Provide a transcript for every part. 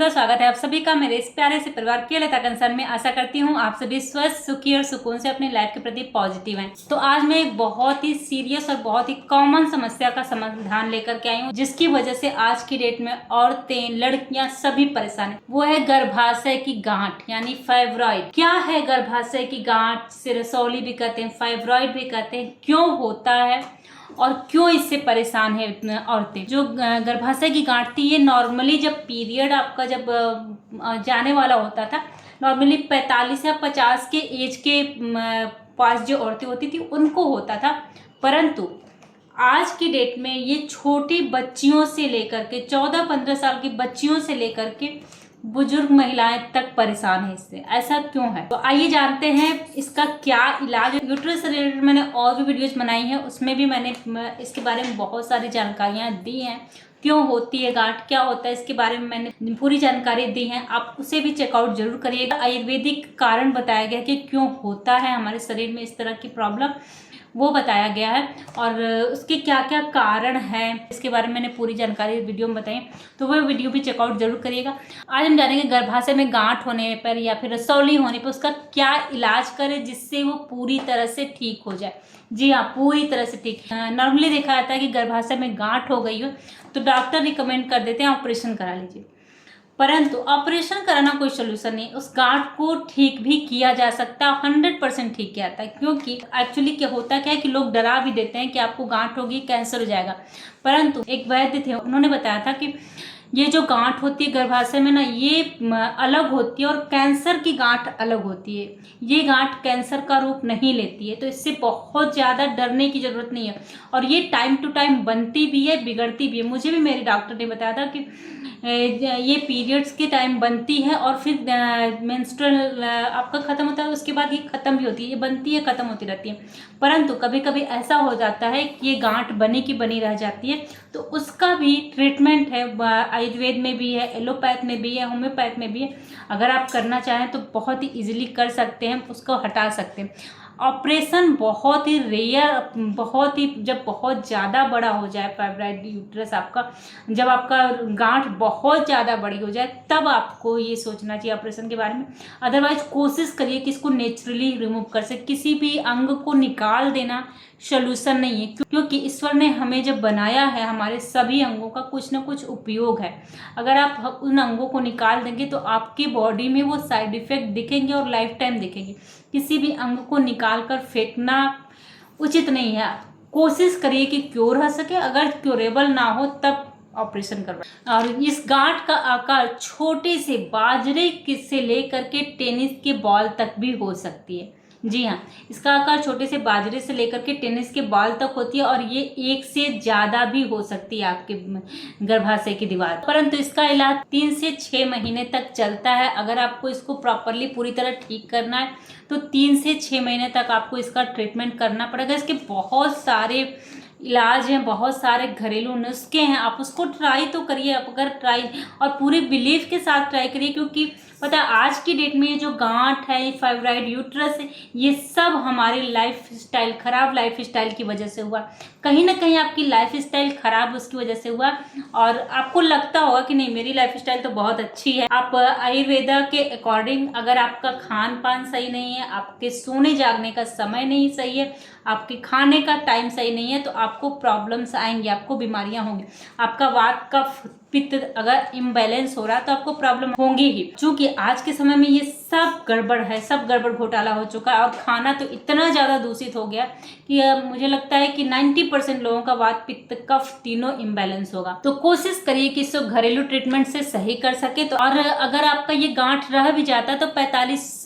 नमस्कार, स्वागत है आप सभी का मेरे इस प्यारे से परिवार के लता कंसर्न में। आशा करती हूँ आप सभी स्वस्थ, सुखी और सुकून से अपनी लाइफ के प्रति पॉजिटिव हैं। तो आज मैं एक बहुत ही सीरियस और बहुत ही कॉमन समस्या का समाधान लेकर के आई हूँ, जिसकी वजह से आज की डेट में औरतें, लड़कियां सभी परेशान है। वो है गर्भाशय की गांठ यानी फाइब्रॉइड। क्या है गर्भाशय की गांठ? सिरसौली भी कहते हैं, फाइब्रॉइड भी कहते हैं। क्यों होता है और क्यों इससे परेशान है औरतें? जो गर्भाशय की गांठ थी, ये नॉर्मली जब पीरियड आपका जब जाने वाला होता था, नॉर्मली 45 या 50 के एज के पास जो औरतें होती थी उनको होता था। परंतु आज की डेट में ये छोटी बच्चियों से लेकर के 14-15 साल की बच्चियों से लेकर के बुजुर्ग महिलाएं तक परेशान है इससे। ऐसा क्यों है? तो आइए जानते हैं इसका क्या इलाज है। यूट्रस से रिलेटेड मैंने और भी वीडियोज बनाई हैं, उसमें भी मैंने इसके बारे में बहुत सारी जानकारियां दी हैं। क्यों होती है गांठ, क्या होता है, इसके बारे में मैंने पूरी जानकारी दी है। आप उसे भी चेकआउट जरूर करिएगा। आयुर्वेदिक कारण बताया गया कि क्यों होता है हमारे शरीर में इस तरह की प्रॉब्लम, वो बताया गया है और उसके क्या क्या कारण हैं, इसके बारे में मैंने पूरी जानकारी वीडियो में बताई। तो वो वीडियो भी चेकआउट जरूर करिएगा। आज हम जानेंगे गर्भाशय में गांठ होने पर या फिर रसौली होने पर उसका क्या इलाज करें जिससे वो पूरी तरह से ठीक हो जाए। जी हाँ, पूरी तरह से ठीक। नॉर्मली देखा जाता है कि गर्भाशय में गांठ हो गई हो तो डॉक्टर रिकमेंड कर देते हैं ऑपरेशन करा लीजिए। परंतु ऑपरेशन कराना कोई सोल्यूशन नहीं। उस गांठ को ठीक भी किया जा सकता है, 100% ठीक किया जाता है। क्योंकि एक्चुअली क्या होता क्या है कि लोग डरा भी देते हैं कि आपको गांठ होगी, कैंसर हो जाएगा। परंतु एक वैद्य थे, उन्होंने बताया था कि ये जो गांठ होती है गर्भाशय में ना, ये अलग होती है और कैंसर की गांठ अलग होती है। ये गांठ कैंसर का रूप नहीं लेती है, तो इससे बहुत ज़्यादा डरने की ज़रूरत नहीं है। और ये टाइम टू टाइम बनती भी है, बिगड़ती भी है। मुझे भी मेरे डॉक्टर ने बताया था कि ये पीरियड्स के टाइम बनती है और फिर मेंस्ट्रुअल आपका ख़त्म होता है, उसके बाद ये ख़त्म भी होती है। ये बनती है, ख़त्म होती रहती है। परंतु कभी कभी ऐसा हो जाता है कि ये गांठ बनी की बनी रह जाती है, तो उसका भी ट्रीटमेंट है। आयुर्वेद में भी है, एलोपैथ में भी है, होम्योपैथ में भी है। अगर आप करना चाहें तो बहुत ही इजीली कर सकते हैं, उसको हटा सकते हैं। ऑपरेशन बहुत ही रेयर, बहुत ही जब बहुत ज़्यादा बड़ा हो जाए फाइब्रॉइड यूट्रस आपका, जब आपका गांठ बहुत ज़्यादा बड़ी हो जाए, तब आपको ये सोचना चाहिए ऑपरेशन के बारे में। अदरवाइज कोशिश करिए कि इसको नेचुरली रिमूव कर सके। किसी भी अंग को निकाल देना सोल्यूशन नहीं है, क्योंकि ईश्वर ने हमें जब बनाया है, हमारे सभी अंगों का कुछ ना कुछ उपयोग है। अगर आप उन अंगों को निकाल देंगे तो आपकी बॉडी में वो साइड इफेक्ट दिखेंगे और लाइफ टाइम दिखेंगे। किसी भी अंग को निकाल कर फेंकना उचित नहीं है। कोशिश करिए कि क्योर हो सके, अगर क्योरेबल ना हो तब ऑपरेशन करवाएं। और इस गांठ का आकार छोटे से बाजरे से लेकर के टेनिस के बॉल तक भी हो सकती है। जी हाँ, इसका आकार छोटे से बाजरे से लेकर के टेनिस के बॉल तक होती है और ये 1 से ज़्यादा भी हो सकती है आपके गर्भाशय की दीवार। परंतु इसका इलाज 3 से 6 महीने तक चलता है। अगर आपको इसको प्रॉपरली पूरी तरह ठीक करना है तो 3 से 6 महीने तक आपको इसका ट्रीटमेंट करना पड़ेगा। इसके बहुत सारे इलाज हैं, बहुत सारे घरेलू नुस्खे हैं। आप उसको ट्राई तो करिए, आप अगर ट्राई और पूरे बिलीफ के साथ ट्राई करिए। क्योंकि पता है आज की डेट में ये जो गांठ है, फाइब्रॉइड यूट्रस है, ये सब हमारी लाइफ स्टाइल, खराब लाइफ स्टाइल की वजह से हुआ। कहीं ना कहीं आपकी लाइफ स्टाइल खराब उसकी वजह से हुआ और आपको लगता होगा कि नहीं मेरी लाइफ स्टाइल तो बहुत अच्छी है। आप आयुर्वेदा के अकॉर्डिंग, अगर आपका खान पान सही नहीं है, आपके सोने जागने का समय नहीं सही है, आपके खाने का टाइम सही नहीं है, तो आपको प्रॉब्लम्स आएंगी, आपको बीमारियां होंगी। आपका वात का पित्त अगर इम्बैलेंस हो रहा है तो आपको प्रॉब्लम होंगी ही। क्योंकि आज के समय में ये सब गड़बड़ है, सब गड़बड़ घोटाला हो चुका है और खाना तो इतना ज़्यादा दूषित हो गया कि मुझे लगता है कि 90% लोगों का वात पित्त कफ तीनों इम्बैलेंस होगा। तो कोशिश करिए कि इसको घरेलू ट्रीटमेंट से सही कर सके। तो और अगर आपका ये गांठ रह भी जाता है तो 45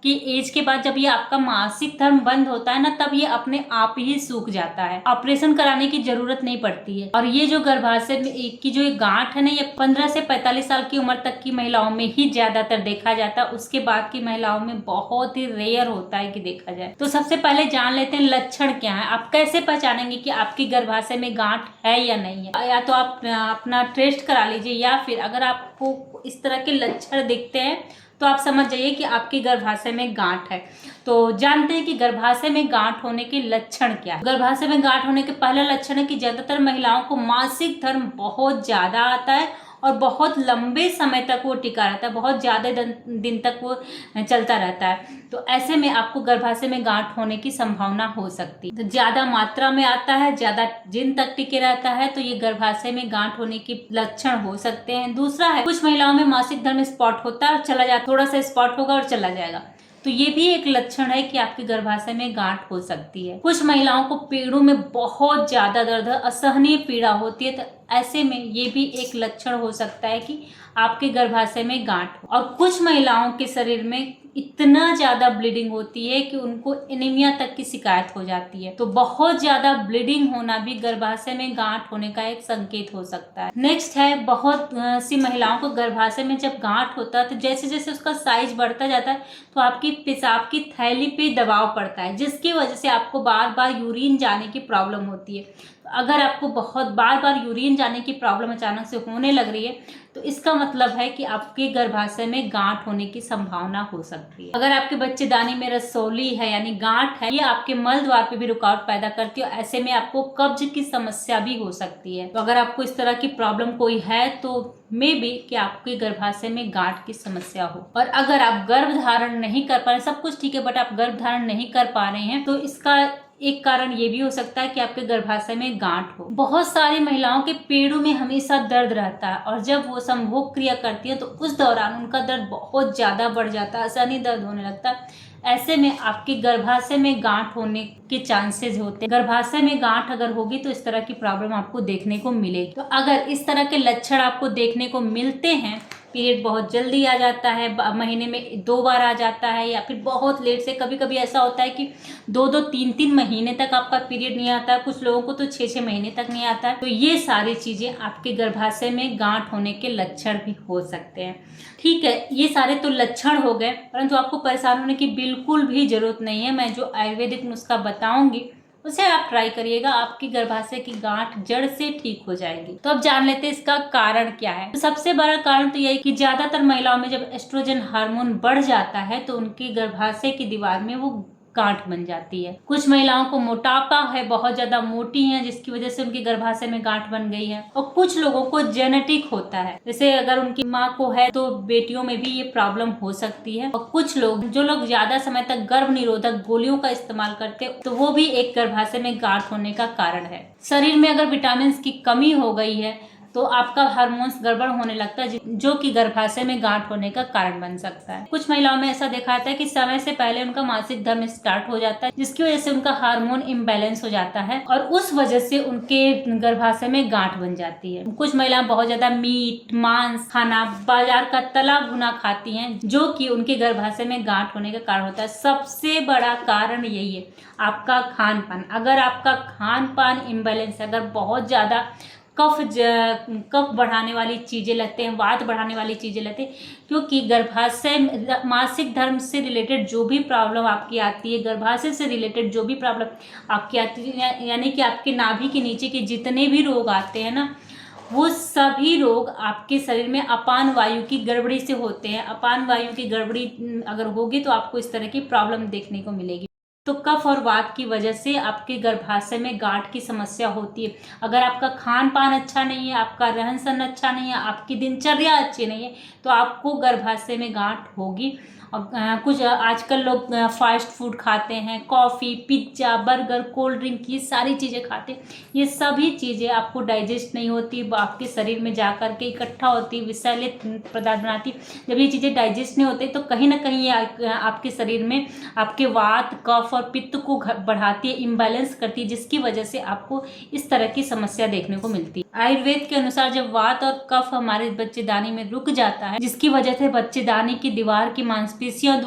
की एज के बाद जब ये आपका मासिक धर्म बंद होता है ना, तब ये अपने आप ही सूख जाता है। ऑपरेशन कराने की जरूरत नहीं पड़ती है। और ये जो गर्भाशय की जो गांठ है ना, ये 15 से 45 साल की उम्र तक की महिलाओं में ही ज्यादातर देखा जाता है। उसके बाद की महिलाओं में बहुत ही रेयर होता है कि देखा जाए। तो सबसे पहले जान लेते हैं लक्षण क्या है। आप कैसे पहचानेंगे कि आपकी गर्भाशय में गांठ है या नहीं है? या तो आप अपना टेस्ट करा लीजिए, या फिर अगर आपको इस तरह के लक्षण दिखते हैं तो आप समझ जाइए कि आपकी गर्भाशय में गांठ है। तो जानते हैं कि गर्भाशय में गांठ होने के लक्षण क्या है। गर्भाशय में गांठ होने के पहला लक्षण है कि ज्यादातर महिलाओं को मासिक धर्म बहुत ज्यादा आता है और बहुत लंबे समय तक वो टिका रहता है, बहुत ज़्यादा दिन तक वो चलता रहता है। तो ऐसे में आपको गर्भाशय में गांठ होने की संभावना हो सकती है। तो ज़्यादा मात्रा में आता है, ज़्यादा दिन तक टिके रहता है, तो ये गर्भाशय में गांठ होने के लक्षण हो सकते हैं। दूसरा है, कुछ महिलाओं में मासिक धर्म स्पॉट होता है और चला जाता, थोड़ा सा स्पॉट होगा और चला जाएगा, तो ये भी एक लक्षण है कि आपके गर्भाशय में गांठ हो सकती है। कुछ महिलाओं को पेड़ों में बहुत ज्यादा दर्द, असहनीय पीड़ा होती है, तो ऐसे में ये भी एक लक्षण हो सकता है कि आपके गर्भाशय में गांठ हो। और कुछ महिलाओं के शरीर में इतना ज्यादा ब्लीडिंग होती है कि उनको एनीमिया तक की शिकायत हो जाती है। तो बहुत ज्यादा ब्लीडिंग होना भी गर्भाशय में गांठ होने का एक संकेत हो सकता है। नेक्स्ट है, बहुत सी महिलाओं को गर्भाशय में जब गांठ होता है तो जैसे जैसे उसका साइज बढ़ता जाता है तो आपकी पेशाब की थैली पे दबाव पड़ता है, जिसकी वजह से आपको बार बार यूरिन जाने की प्रॉब्लम होती है। अगर आपको बहुत बार बार यूरिन जाने की प्रॉब्लम अचानक से होने लग रही है तो इसका मतलब है कि आपके गर्भाशय में गांठ होने की संभावना हो सकती है। अगर आपके बच्चेदानी में रसौली है यानी गांठ है, ये आपके मल द्वार पे भी रुकावट पैदा करती है, ऐसे में आपको कब्ज की समस्या भी हो सकती है। तो अगर आपको इस तरह की प्रॉब्लम कोई है तो मे बी कि आपके गर्भाशय में गांठ की समस्या हो। और अगर आप गर्भ धारण नहीं कर पा रहे, सब कुछ ठीक है बट आप गर्भ धारण नहीं कर पा रहे हैं, तो इसका एक कारण ये भी हो सकता है कि आपके गर्भाशय में गांठ हो। बहुत सारी महिलाओं के पेड़ों में हमेशा दर्द रहता है और जब वो संभोग क्रिया करती है तो उस दौरान उनका दर्द बहुत ज्यादा बढ़ जाता है, असहनीय दर्द होने लगता है। ऐसे में आपके गर्भाशय में गांठ होने के चांसेस होते हैं। गर्भाशय में गांठ अगर होगी तो इस तरह की प्रॉब्लम आपको देखने को मिलेगी। तो अगर इस तरह के लक्षण आपको देखने को मिलते हैं, पीरियड बहुत जल्दी आ जाता है, महीने में 2 बार आ जाता है, या फिर बहुत लेट से, कभी कभी ऐसा होता है कि 2-2, 3-3 महीने तक आपका पीरियड नहीं आता है, कुछ लोगों को तो 6-6 महीने तक नहीं आता है, तो ये सारी चीजें आपके गर्भाशय में गांठ होने के लक्षण भी हो सकते हैं। ठीक है, ये सारे तो लक्षण हो गए, परंतु आपको परेशान होने की बिल्कुल भी जरूरत नहीं है। मैं जो आयुर्वेदिक नुस्खा बताऊंगी उसे आप ट्राई करिएगा, आपकी गर्भाशय की गांठ जड़ से ठीक हो जाएगी। तो अब जान लेते हैं इसका कारण क्या है। तो सबसे बड़ा कारण तो यही कि ज्यादातर महिलाओं में जब एस्ट्रोजन हार्मोन बढ़ जाता है तो उनकी गर्भाशय की दीवार में वो गांठ बन जाती है। कुछ महिलाओं को मोटापा है, बहुत ज्यादा मोटी हैं, जिसकी वजह से उनके गर्भाशय में गांठ बन गई है। और कुछ लोगों को जेनेटिक होता है, जैसे अगर उनकी माँ को है तो बेटियों में भी ये प्रॉब्लम हो सकती है। और कुछ लोग, जो लोग ज्यादा समय तक गर्भ निरोधक गोलियों का इस्तेमाल करते हैं, तो वो भी एक गर्भाशय में गांठ होने का कारण है। शरीर में अगर विटामिन की कमी हो गई है तो आपका हार्मोन्स गड़बड़ होने लगता है, जो कि गर्भाशय में गांठ होने का कारण बन सकता है। कुछ महिलाओं में ऐसा देखा जाता है कि समय से पहले उनका मासिक धर्म स्टार्ट हो जाता है, जिसकी वजह से उनका हार्मोन इम्बैलेंस हो जाता है और उस वजह से उनके गर्भाशय में गांठ बन जाती है। कुछ महिलाएं बहुत ज्यादा मीट, मांस खाना, बाजार का तला भुना खाती हैं, जो कि उनके गर्भाशय में गांठ होने का कारण होता है। सबसे बड़ा कारण यही है, आपका खान पान। अगर आपका खान पान इम्बैलेंस है, अगर बहुत ज्यादा कफ बढ़ाने वाली चीजें लेते हैं, वात बढ़ाने वाली चीजें लेते हैं, क्योंकि गर्भाशय मासिक धर्म से रिलेटेड जो भी प्रॉब्लम आपकी आती है, गर्भाशय से रिलेटेड जो भी प्रॉब्लम आपकी आती है, यानी कि आपके नाभि के नीचे के जितने भी रोग आते हैं ना, वो सभी रोग आपके शरीर में अपान वायु की गड़बड़ी से होते हैं। अपान वायु की गड़बड़ी अगर होगी तो आपको इस तरह की प्रॉब्लम देखने को मिलेगी। तो कफ और वात की वजह से आपके गर्भाशय में गांठ की समस्या होती है। अगर आपका खान पान अच्छा नहीं है, आपका रहन सहन अच्छा नहीं है, आपकी दिनचर्या अच्छी नहीं है, तो आपको गर्भाशय में गांठ होगी। और कुछ आजकल लोग फास्ट फूड खाते हैं, coffee, pizza, burger, cold drink, ये सारी चीज़ें खाते हैं। ये सभी चीज़ें आपको डाइजेस्ट नहीं होती, आपके शरीर में जा कर के इकट्ठा होती, विषैले पदार्थ बनाती। जब ये चीज़ें डाइजेस्ट नहीं होती तो कहीं ना कहीं ये आपके शरीर में आपके वात, कफ और पित्त को बढ़ाती है, इम्बैलेंस करती है, जिसकी वजह से आपको इस तरह की समस्या देखने को मिलती है। आयुर्वेद के अनुसार जब वात और कफ हमारे बच्चेदानी में रुक जाता है, जिसकी वजह से बच्चेदानी की दीवार की मांसपेशियां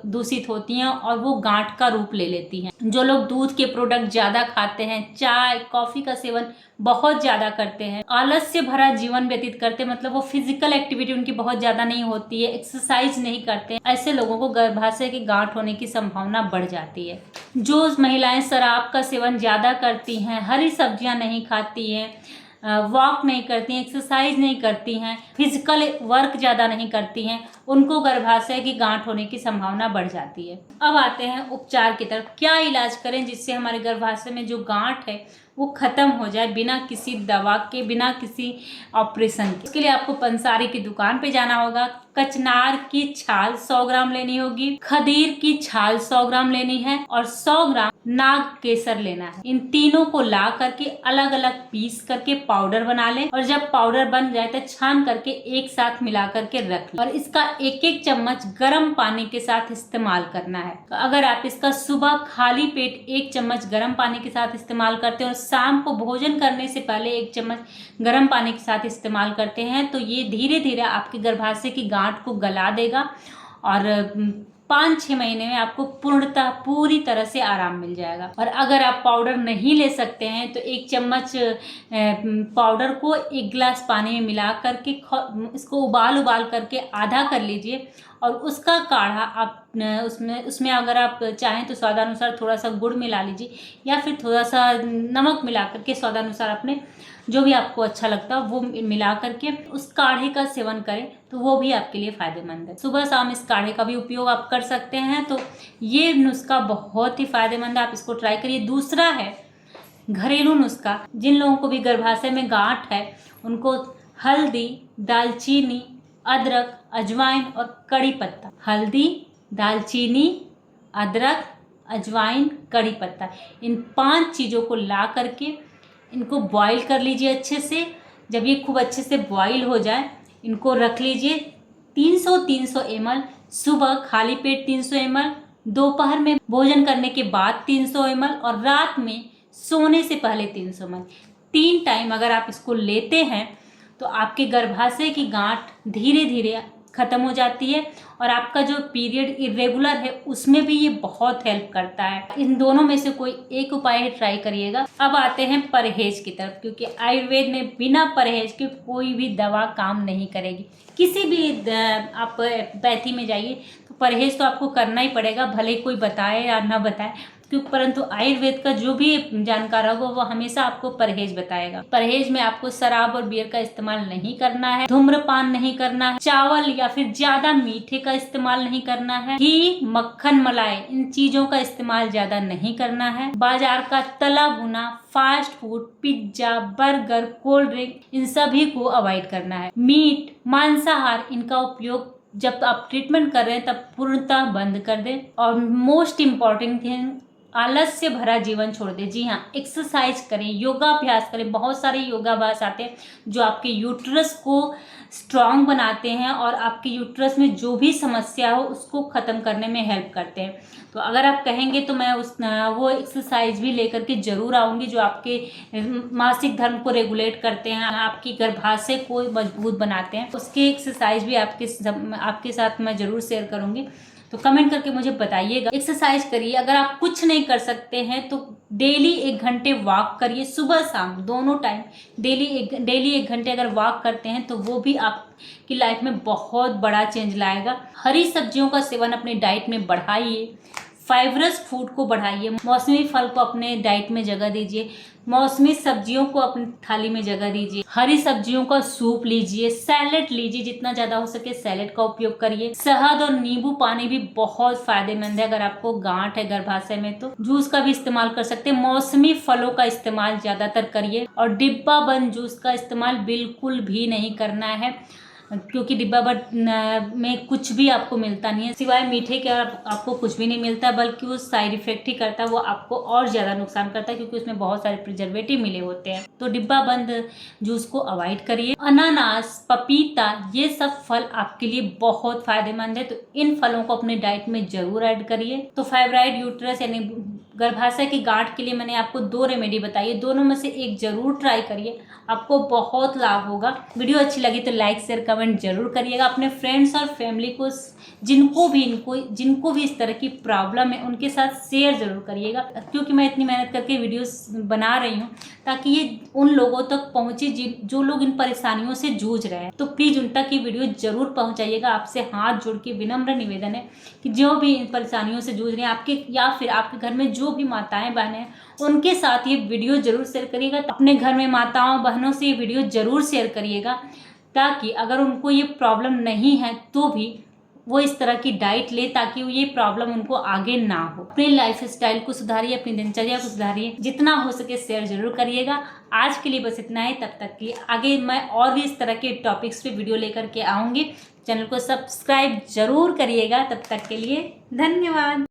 दूषित होती हैं और वो गांठ का रूप ले लेती हैं। जो लोग दूध के प्रोडक्ट ज्यादा खाते हैं, चाय कॉफी का सेवन बहुत ज्यादा करते हैं, आलस्य भरा जीवन व्यतीत करते हैं, मतलब वो फिजिकल एक्टिविटी उनकी बहुत ज्यादा नहीं होती है, एक्सरसाइज नहीं करते, ऐसे लोगों को गर्भाशय की गांठ होने की संभावना बढ़ जाती है। जो महिलाएं शराब का सेवन ज्यादा करती हैं, हरी सब्जियां नहीं खाती हैं, वॉक नहीं करती हैं, एक्सरसाइज नहीं करती हैं, फिजिकल वर्क ज़्यादा नहीं करती हैं, उनको गर्भाशय की गांठ होने की संभावना बढ़ जाती है। अब आते हैं उपचार की तरफ। क्या इलाज करें जिससे हमारे गर्भाशय में जो गांठ है वो ख़त्म हो जाए बिना किसी दवा के, बिना किसी ऑपरेशन के। इसके लिए आपको पंसारी की दुकान पे जाना होगा। कचनार की छाल 100 ग्राम लेनी होगी, खदीर की छाल 100 ग्राम लेनी है और 100 ग्राम नाग केसर लेना है। इन तीनों को ला करके अलग अलग पीस करके पाउडर बना लें और जब पाउडर बन जाए तो छान करके एक साथ मिला करके रख लें और इसका एक एक चम्मच गर्म पानी के साथ इस्तेमाल करना है। तो अगर आप इसका सुबह खाली पेट 1 चम्मच गर्म पानी के साथ इस्तेमाल करते हैं और शाम को भोजन करने से पहले 1 चम्मच गर्म पानी के साथ इस्तेमाल करते हैं तो ये धीरे धीरे आपके गर्भाशय की गांठ को गला देगा और 5-6 महीने में आपको पूर्णतः पूरी तरह से आराम मिल जाएगा। और अगर आप पाउडर नहीं ले सकते हैं तो 1 चम्मच पाउडर को 1 गिलास पानी में मिला करके इसको उबाल करके आधा कर लीजिए और उसका काढ़ा आप उसमें अगर आप चाहें तो स्वादानुसार थोड़ा सा गुड़ मिला लीजिए या फिर थोड़ा सा नमक मिला करके स्वादानुसार अपने जो भी आपको अच्छा लगता है वो मिला करके उस काढ़े का सेवन करें तो वो भी आपके लिए फ़ायदेमंद है। सुबह शाम इस काढ़े का भी उपयोग आप कर सकते हैं। तो ये नुस्खा बहुत ही फ़ायदेमंद है, आप इसको ट्राई करिए। दूसरा है घरेलू नुस्खा। जिन लोगों को भी गर्भाशय में गांठ है उनको हल्दी, दालचीनी, अदरक, अजवाइन और कड़ी पत्ता, हल्दी, दालचीनी, अदरक, अजवाइन, कड़ी पत्ता, इन 5 चीज़ों को ला करके इनको बॉईल कर लीजिए अच्छे से। जब ये खूब अच्छे से बॉईल हो जाए इनको रख लीजिए। 300 ml सुबह खाली पेट 300 ml, दोपहर में भोजन करने के बाद 300 ml और रात में सोने से पहले 300 ml। 3 टाइम अगर आप इसको लेते हैं तो आपके गर्भाशय की गांठ धीरे धीरे ख़त्म हो जाती है और आपका जो पीरियड इरेगुलर है उसमें भी ये बहुत हेल्प करता है। इन दोनों में से कोई एक उपाय ट्राई करिएगा। अब आते हैं परहेज की तरफ, क्योंकि आयुर्वेद में बिना परहेज के कोई भी दवा काम नहीं करेगी। किसी भी आप पैथी में जाइए तो परहेज तो आपको करना ही पड़ेगा, भले कोई बताए या ना बताए, क्योंकि परंतु आयुर्वेद का जो भी जानकार होगा वो हमेशा आपको परहेज बताएगा। परहेज में आपको शराब और बियर का इस्तेमाल नहीं करना है, धूम्रपान नहीं करना है, चावल या फिर ज्यादा मीठे का इस्तेमाल नहीं करना है, घी, मक्खन, मलाई, इन चीजों का इस्तेमाल ज्यादा नहीं करना है, बाजार का तला भुना, fast food, pizza, burger, cold drink, इन सभी को अवॉइड करना है। मीट, मांसाहार, इनका उपयोग जब आप ट्रीटमेंट कर रहे हैं तब पूर्णतः बंद कर दें। और मोस्ट इम्पॉर्टेंट थिंग, आलस्य भरा जीवन छोड़ दे। जी हाँ, एक्सरसाइज करें, योगाभ्यास करें। बहुत सारे योगाभ्यास आते हैं जो आपके यूट्रस को स्ट्रांग बनाते हैं और आपके यूट्रस में जो भी समस्या हो उसको ख़त्म करने में हेल्प करते हैं। तो अगर आप कहेंगे तो मैं वो एक्सरसाइज भी लेकर के ज़रूर आऊँगी जो आपके मासिक धर्म को रेगुलेट करते हैं, आपकी गर्भाशय को मजबूत बनाते हैं। उसके एक्सरसाइज भी आपके साथ मैं ज़रूर शेयर करूँगी। तो कमेंट करके मुझे बताइएगा। एक्सरसाइज करिए। अगर आप कुछ नहीं कर सकते हैं तो डेली 1 घंटे वॉक करिए, सुबह शाम दोनों टाइम डेली 1 घंटे अगर वॉक करते हैं तो वो भी आपकी लाइफ में बहुत बड़ा चेंज लाएगा। हरी सब्जियों का सेवन अपने डाइट में बढ़ाइए, फाइबरस फूड को बढ़ाइए, मौसमी फल को अपने डाइट में जगह दीजिए, मौसमी सब्जियों को अपनी थाली में जगह दीजिए, हरी सब्जियों का सूप लीजिए, सैलेड लीजिए, जितना ज़्यादा हो सके सैलेड का उपयोग करिए। शहद और नींबू पानी भी बहुत फायदेमंद है। अगर आपको गांठ है गर्भाशय में तो जूस का भी इस्तेमाल कर सकते हैं। मौसमी फलों का इस्तेमाल ज़्यादातर करिए और डिब्बा बंद जूस का इस्तेमाल बिल्कुल भी नहीं करना है, क्योंकि डिब्बा बंद में कुछ भी आपको मिलता नहीं है, सिवाय मीठे के आपको कुछ भी नहीं मिलता, बल्कि वो साइड इफेक्ट ही करता है, वो आपको और ज़्यादा नुकसान करता है क्योंकि उसमें बहुत सारे प्रिजर्वेटिव मिले होते हैं। तो डिब्बा बंद जूस को अवॉइड करिए। अनानास, पपीता, ये सब फल आपके लिए बहुत फायदेमंद है, तो इन फलों को अपने डाइट में जरूर ऐड करिए। तो फाइब्राइड यूट्रस यानी गर्भाशय की गांठ के लिए मैंने आपको 2 रेमेडी बताई है, दोनों में से एक जरूर ट्राई करिए, आपको बहुत लाभ होगा। वीडियो अच्छी लगी तो लाइक शेयर कमेंट जरूर करिएगा। अपने फ्रेंड्स और फैमिली को जिनको भी इस तरह की प्रॉब्लम है उनके साथ शेयर जरूर करिएगा, क्योंकि मैं इतनी मेहनत करके वीडियोस बना रही हूँ ताकि ये उन लोगों तक पहुँचे जो लोग इन परेशानियों से जूझ रहे हैं। तो प्लीज़ उन तक ये वीडियो जरूर पहुँचाइएगा। आपसे हाथ जोड़ के विनम्र निवेदन है कि जो भी इन परेशानियों से जूझ रहे हैं आपके या फिर आपके घर में जो भी माताएं बहनें हैं उनके साथ ये वीडियो जरूर शेयर करिएगा। अपने घर में माताओं बहनों से ये वीडियो जरूर शेयर करिएगा ताकि अगर उनको ये प्रॉब्लम नहीं है तो भी वो इस तरह की डाइट ले ताकि ये प्रॉब्लम उनको आगे ना हो। अपनी लाइफ स्टाइल को सुधारिए, अपनी दिनचर्या को सुधारिए, जितना हो सके शेयर जरूर करिएगा। आज के लिए बस इतना ही, तब तक के लिए आगे मैं और भी इस तरह के टॉपिक्स पे वीडियो लेकर के आऊंगी। चैनल को सब्सक्राइब जरूर करिएगा। तब तक के लिए धन्यवाद।